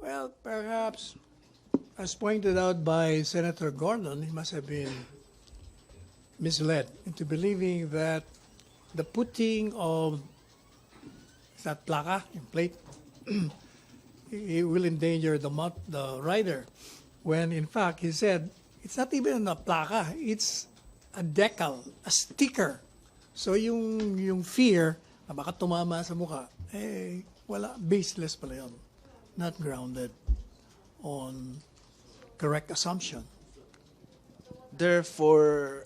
Well, perhaps, as pointed out by Senator Gordon, he must have been misled into believing that the putting of that plaka in plate it will endanger the rider. When in fact he said it's not even a plaka, it's a decal, a sticker. So yung fear na baka tumama sa mukha, wala, baseless pala yun. Not grounded on correct assumption. Therefore,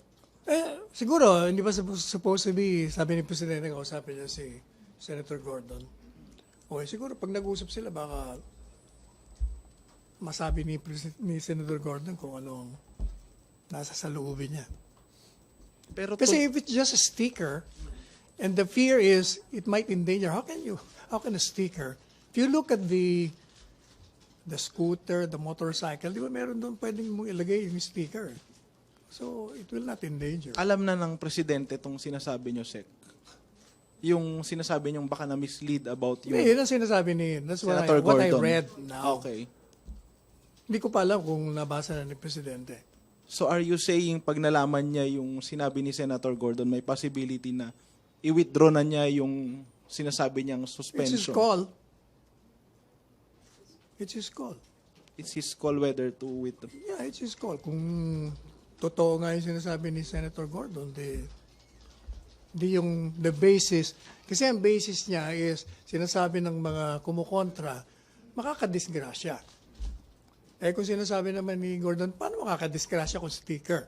Siguro, hindi ba supposed to be, sabi ni Presidente, kausapin niya si Senator Gordon. Okay, siguro pag nag-usap sila, baka masabi ni Senator Gordon kung anong nasa saloobin niya. pero Kasi if it's just a sticker, and the fear is it might endanger, how can a sticker, if you look at the scooter, the motorcycle, di ba meron doon pwedeng mong ilagay yung sticker. So, it will not endanger. alam na ng presidente itong sinasabi nyo, Sec. Yung sinasabi nyo baka na-mislead about yung Yun ang sinasabi that's what Senator what I Gordon. read now. Okay. Hindi ko pa alam kung nabasa na ni Presidente. So are you saying pag nalaman niya yung sinabi ni Senator Gordon, may possibility na i-withdraw na niya yung sinasabi niyang It's his suspension? call. It's his call. It's his call whether to withdraw. Yeah, it's his call. Kung totoo nga yung sinasabi ni Senator Gordon, the basis, kasi ang basis niya is sinasabi ng mga kumukontra, makakadisgrasya. Kung sinasabi naman ni Gordon, paano makakadisgrasya kung sticker?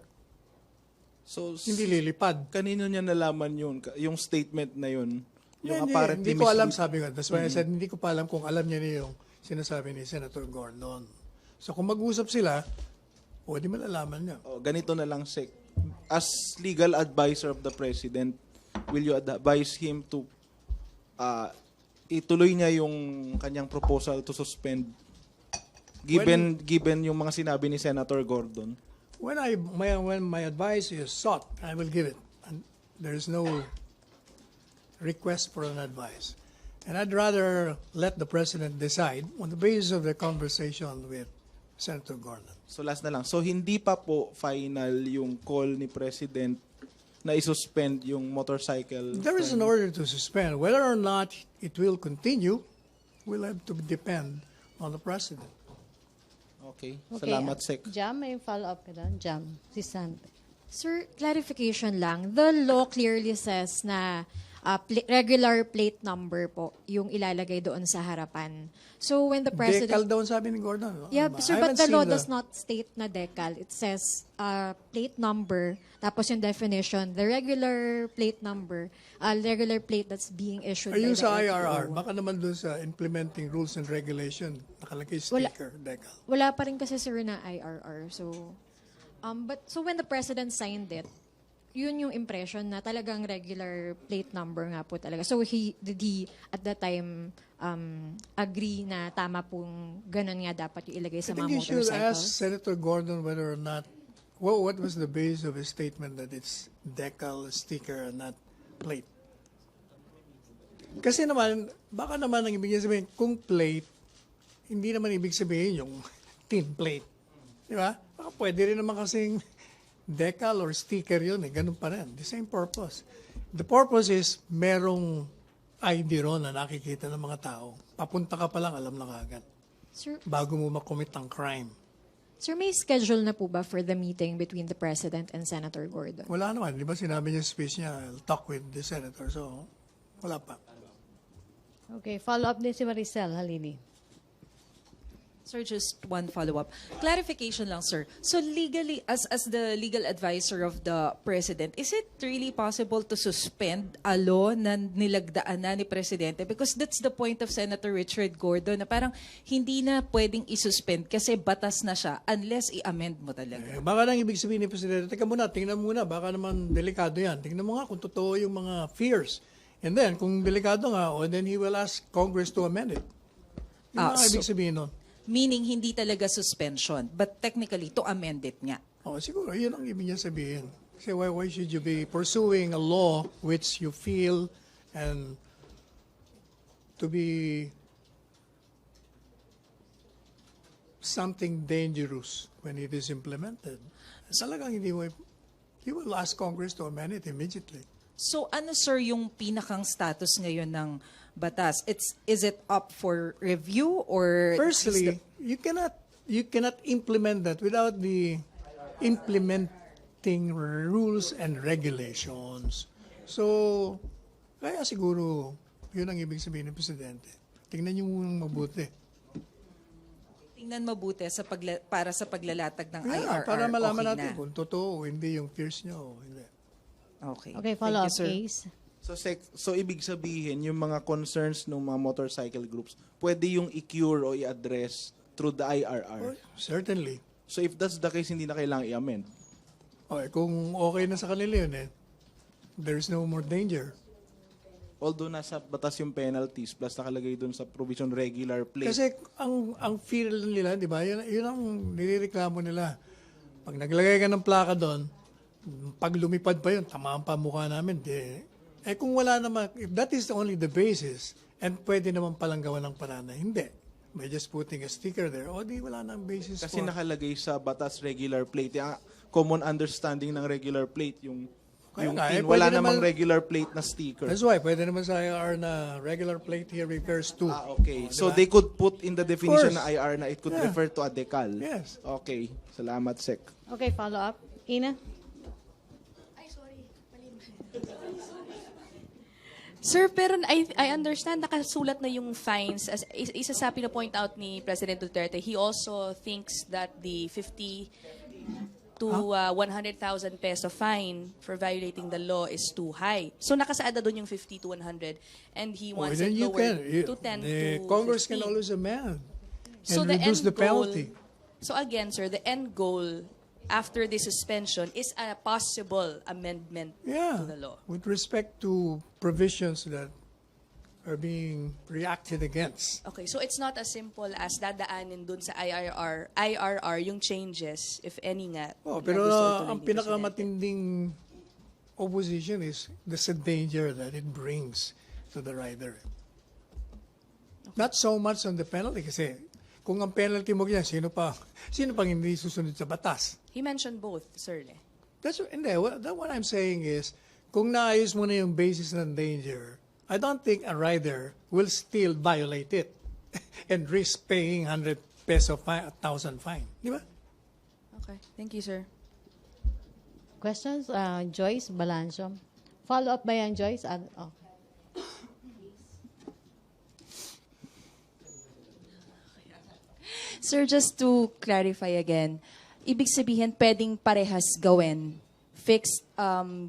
So, Hindi lilipad. kanino niya nalaman yun? Yung statement na yun? Yung Hindi, apparently hindi ko alam, mislead- sabi ko. That's why I said, hindi ko pa alam kung alam niya na yung sinasabi ni Senator Gordon. So kung mag-usap sila, di malalaman niya. Ganito na lang, Sec. As legal advisor of the President, will you advise him to ituloy niya yung kanyang proposal to suspend given yung mga sinabi ni Senator Gordon? When my advice is sought, I will give it. And there's no request for an advice. And I'd rather let the President decide on the basis of the conversation with Senator Gordon. So last na lang. So hindi pa po final yung call ni President na isuspend yung motorcycle. There is an order to suspend. Whether or not it will continue will have to depend on the President. Okay. Salamat, Sec. Jam, may follow-up ka doon? Jam, si San. Sir, clarification lang. The law clearly says na regular plate number po yung ilalagay doon sa harapan. So when the president... Decal daw ang sabi ni Gordon. No? Yeah, I sir, haven't but the seen law does not state na decal. It says plate number, tapos yung definition, the regular plate number, regular plate that's being issued Are by you the sa LTO. IRR? Baka naman doon sa implementing rules and regulation, nakalagay sticker, decal. Wala pa rin kasi sir na IRR. So, so when the president signed it, yun yung impression na talagang regular plate number nga po talaga. So did he at that time agree na tama pong ganun nga dapat yung ilagay I sa mga think you should ask motorcycles? Senator Gordon whether or not, what was the basis of his statement that it's decal, sticker, and not plate? Kasi naman, baka naman ang ibig niya sabihin, kung plate, hindi naman ibig sabihin yung tin plate. Di ba? Baka pwede rin naman kasing decal or sticker yun eh. Ganun pa rin. The same purpose. The purpose is merong ID ron na nakikita ng mga tao. Papunta ka pa lang, alam na kagad. Sir, Bago mo makomit ang crime. sir, may schedule na po ba for the meeting between the president and Senator Gordon? Wala naman. Di ba sinabi niya sa speech niya, I'll talk with the senator. So, wala pa. Okay, follow-up din si Maricel Halili. Sir, just one follow-up. Clarification lang, sir. So legally, as the legal advisor of the President, is it really possible to suspend a law na nilagdaan na ni Presidente? Because that's the point of Senator Richard Gordon, na parang hindi na pwedeng isuspend kasi batas na siya unless i-amend mo talaga. Baka nang ibig sabihin ni Presidente, teka muna, tingnan muna, baka naman delikado yan. Tingnan mo nga kung totoo yung mga fears. And then, kung delikado nga, then he will ask Congress to amend it. Yung mga ibig sabihin nun. Meaning, hindi talaga suspension, but technically, to amend it nga. Siguro, yun ang ibig niya sabihin. Kasi why should you be pursuing a law which you feel and to be something dangerous when it is implemented, talagang hindi mo, you will ask Congress to amend it immediately. So ano sir yung pinakang status ngayon ng batas? Is it up for review or Firstly, you cannot implement that without the implementing rules and regulations. So, kaya siguro, yun ang ibig sabihin ng Presidente. Tingnan niyo muna mabuti. tingnan mabuti para sa paglalatag ng Yeah, IRR? para malaman okay natin na. kung totoo o hindi yung fears niyo o hindi. Okay. Okay, Thank follow you, up, sir. Ace. So ibig sabihin, yung mga concerns ng mga motorcycle groups, pwede yung i-cure o i-address through the IRR. Oh, certainly. So if that's the case, hindi na kailangang i-amend. Okay, kung okay na sa kanila yun there's no more danger. Although nasa batas yung penalties plus nakalagay dun sa provision regular plate. Kasi ang fear nila, di ba, yun ang nirereklamo nila. Pag naglagay ka ng plaka doon, pag lumipad pa yun, tamaan pa mukha namin. Kung wala naman, if that is only the basis, and pwede naman palang gawa ng paraan na hindi. By just putting a sticker there, di wala nang basis Kasi for. nakalagay sa batas regular plate. Yung common understanding ng regular plate, yung Kaya nga, pin, pwede wala naman- namang regular plate na sticker. That's why, pwede naman sa IR na regular plate here refers to. Okay. So diba? they could put in the definition course. na IR na it could Yeah. refer to a decal. Yes. Okay. Salamat, Sec. Okay, follow up. Ina? Sir, pero I understand nakasulat na yung fines. As isa sa pina-point out ni President Duterte, he also thinks that the 50 to 100,000 peso fine for violating the law is too high. So nakasaad na doon yung 50 to 100 and he wants Then it you lowered can. to 10 The to Congress 15. can always amend and So the reduce end the penalty. So again, sir, the end goal after the suspension is a possible amendment to the law. With respect to provisions that are being reacted against. Okay, so it's not as simple as dadaanin dun sa IRR yung changes, if any nga. Pero na gusto ituloy ang ni pinakamatinding opposition is the danger that it brings to the rider. Not so much on the penalty kasi kung ang penalty mo yan, sino pang hindi susunod sa batas? He mentioned both, sir. Hindi, what I'm saying is, kung naayos mo na yung basis ng danger, I don't think a rider will still violate it and risk paying 100 peso fine, 1,000 fine. Di ba? Okay, thank you, sir. Questions? Joyce Balancho. Follow up ba yan, Joyce? Okay. Sir, just to clarify again, ibig sabihin pwedeng parehas gawin, fixed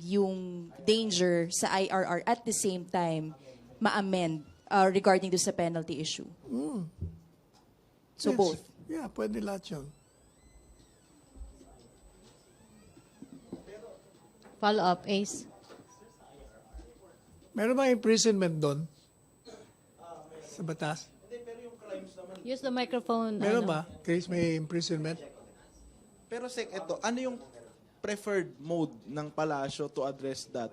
yung danger sa IRR at the same time ma-amend regarding to sa penalty issue. So Yes. both. Yeah, pwede lahat yun. Follow up, Ace. Meron ba imprisonment doon? Sa batas? Use the microphone. Meron ba? Case may imprisonment? Pero Sec, ano yung preferred mode ng palasyo to address that?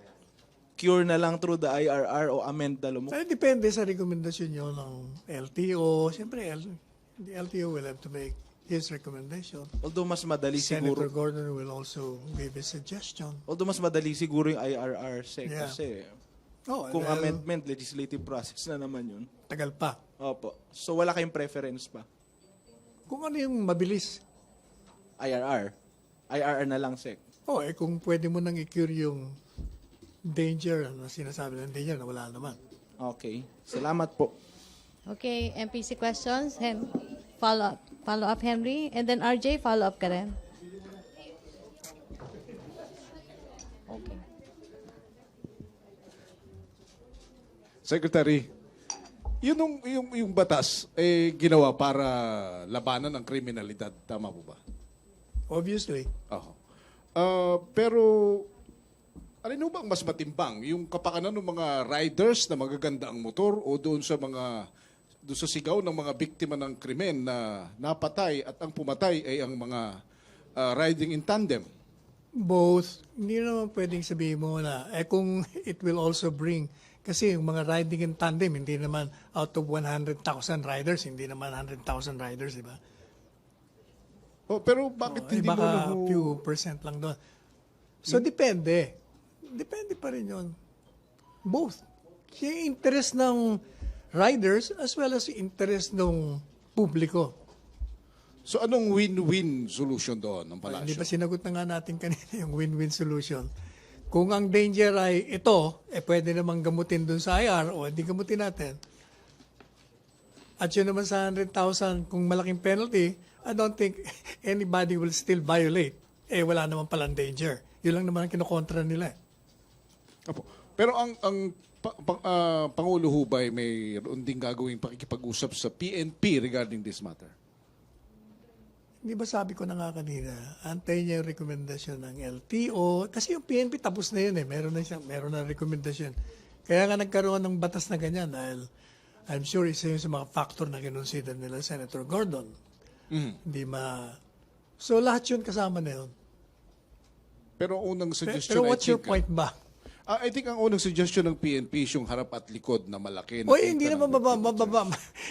Cure na lang through the IRR o amend the law? Depende sa rekomendasyon nyo ng LTO. Siyempre, the LTO will have to make his recommendation. Although mas madali Senator siguro. Gordon will also give his suggestion. Although mas madali siguro yung IRR, Sec, Yeah. kasi well, kung amendment, legislative process na naman yun. tagal pa. Opo. So wala kayong preference pa? Kung ano yung mabilis. IRR. IRR na lang, Sec. Kung pwede mo nang i-cure yung danger, na sinasabi ng danger na wala naman. Okay. Salamat po. Okay, MPC questions. Follow up, Henry. And then RJ, follow up ka rin. Okay. Secretary, yung batas ginawa para labanan ng kriminalidad, tama po ba? Obviously. Oo. Pero alin ba ang mas matimbang, yung kapakanan ng mga riders na magaganda ang motor o doon sa sigaw ng mga biktima ng krimen na napatay at ang pumatay ay ang mga riding in tandem? Both. Hindi naman pwedeng sabihin mo na, kung it will also bring, kasi yung mga riding in tandem, hindi naman out of 100,000 riders, hindi naman 100,000 riders, di ba? Oh, pero bakit Ay, hindi mo na baka few percent lang doon. So, depende. Depende pa rin yun. Both. Yung interest ng riders as well as yung interest ng publiko. So anong win-win solution doon ng Hindi palasyo? ba sinagot na nga natin kanina yung win-win solution? Kung ang danger ay ito, pwede namang gamutin dun sa IR o hindi gamutin natin. At yun naman sa 100,000, kung malaking penalty, I don't think anybody will still violate. Wala naman palang danger. Yun lang naman ang kinokontra nila. Opo. Pero ang Pangulo Hubay may ding gagawing pakikipag-usap sa PNP regarding this matter. Hindi ba sabi ko na nga kanina, antay niya yung rekomendasyon ng LTO. Kasi yung PNP tapos na yun Meron na rekomendasyon. Kaya nga nagkaroon ng batas na ganyan dahil I'm sure isa yun sa mga factor na kinonsider nila Senator Gordon. Hindi So lahat yun kasama na yun. Pero ang unang suggestion, Pero what's I your think, point ba? I think ang unang suggestion ng PNP is yung harap at likod na malaki. Hindi naman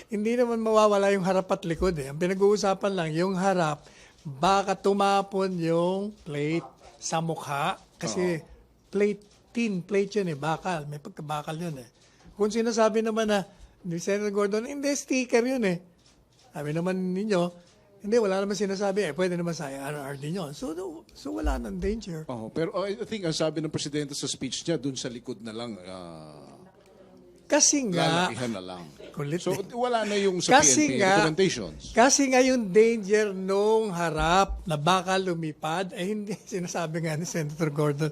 hindi naman mawawala yung harap at likod Ang pinag-uusapan lang, yung harap, baka tumapon yung plate sa mukha. Kasi tin plate yun bakal. May pagkabakal yun Kung sinasabi naman na, ni Senator Gordon, hindi, sticker yun Sabi naman ninyo, hindi, wala naman sinasabi pwede naman sa IRR din yun. So wala nang danger. Pero I think ang sabi ng Presidente sa speech niya, dun sa likod na lang, Kasi nga, lalakihan na lang. kulit So wala na yung sa Kasi PNP nga, recommendations. Kasi nga yung danger nung harap na baka lumipad, hindi sinasabi nga ni Senator Gordon,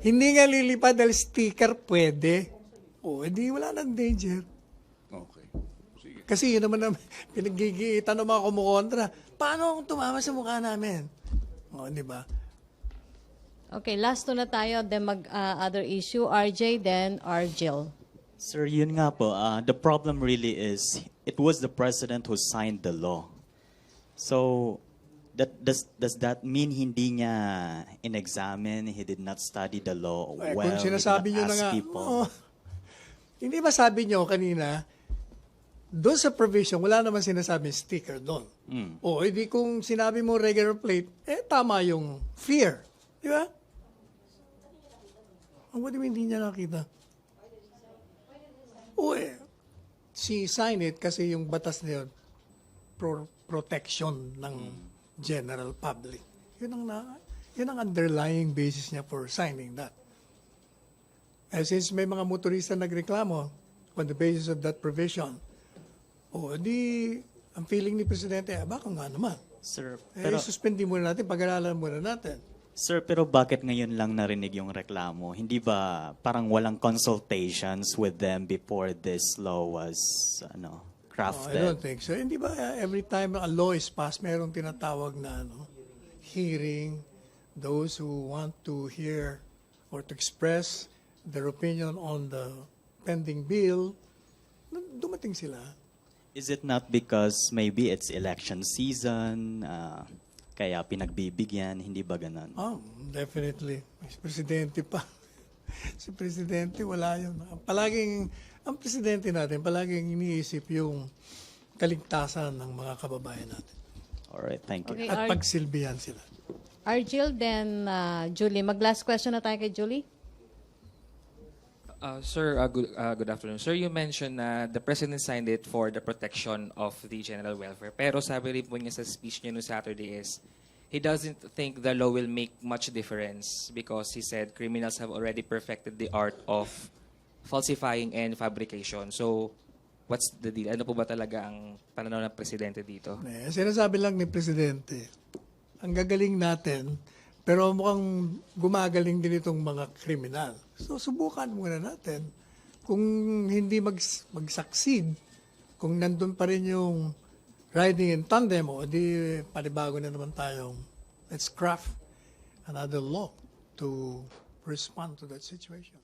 hindi nga lilipad dahil sticker pwede. Hindi wala nang danger. Okay. Sige. Kasi yun naman ang pinagigiitan ng mga kumukontra. Paano kung tumama sa mukha namin? Di ba? Okay, last two na tayo, then other issue, RJ, then Argel. Sir, yun nga po, the problem really is, it was the president who signed the law. So, does that mean hindi niya in-examine, he did not study the law well, Kung sinasabi he nyo did na not nga, ask people? hindi ba sabi nyo kanina, doon sa provision, wala naman sinasabing sticker doon. Hindi kung sinabi mo regular plate, tama yung fear. Di ba? What do you mean hindi niya nakita? Sign it kasi yung batas na yun, protection ng general public. Yun ang underlying basis niya for signing that. Since may mga motorista nagreklamo on the basis of that provision, ang feeling ni Presidente, baka nga naman. Sir, pero, Suspendin muna natin, pag-aralan muna natin. sir, pero bakit ngayon lang narinig yung reklamo? Hindi ba parang walang consultations with them before this law was crafted? I don't think so. Hindi ba every time a law is passed, mayroong tinatawag na hearing, those who want to hear or to express their opinion on the pending bill, dumating sila. Is it not because maybe it's election season, kaya pinagbibigyan, hindi ba ganun? Definitely. Si Presidente pa. Si Presidente, wala yun. Ang Presidente natin, palaging iniisip yung kaligtasan ng mga kababayan natin. Alright, thank you. Okay, At pagsilbihan sila. Argel, then Julie. Mag-last question na tayo kay Julie. Sir, good afternoon. Sir, you mentioned na the President signed it for the protection of the general welfare. Pero sabi rin po niya sa speech niya no Saturday is, he doesn't think the law will make much difference because he said criminals have already perfected the art of falsifying and fabrication. So, what's the deal? Ano po ba talaga ang pananaw ng Presidente dito? Sinasabi lang ni Presidente, ang gagaling natin, pero mukhang gumagaling din itong mga kriminal. So, subukan muna natin. Kung hindi mag-succeed, kung nandun pa rin yung riding in tandem, di panibago na naman tayong let's craft another law to respond to that situation.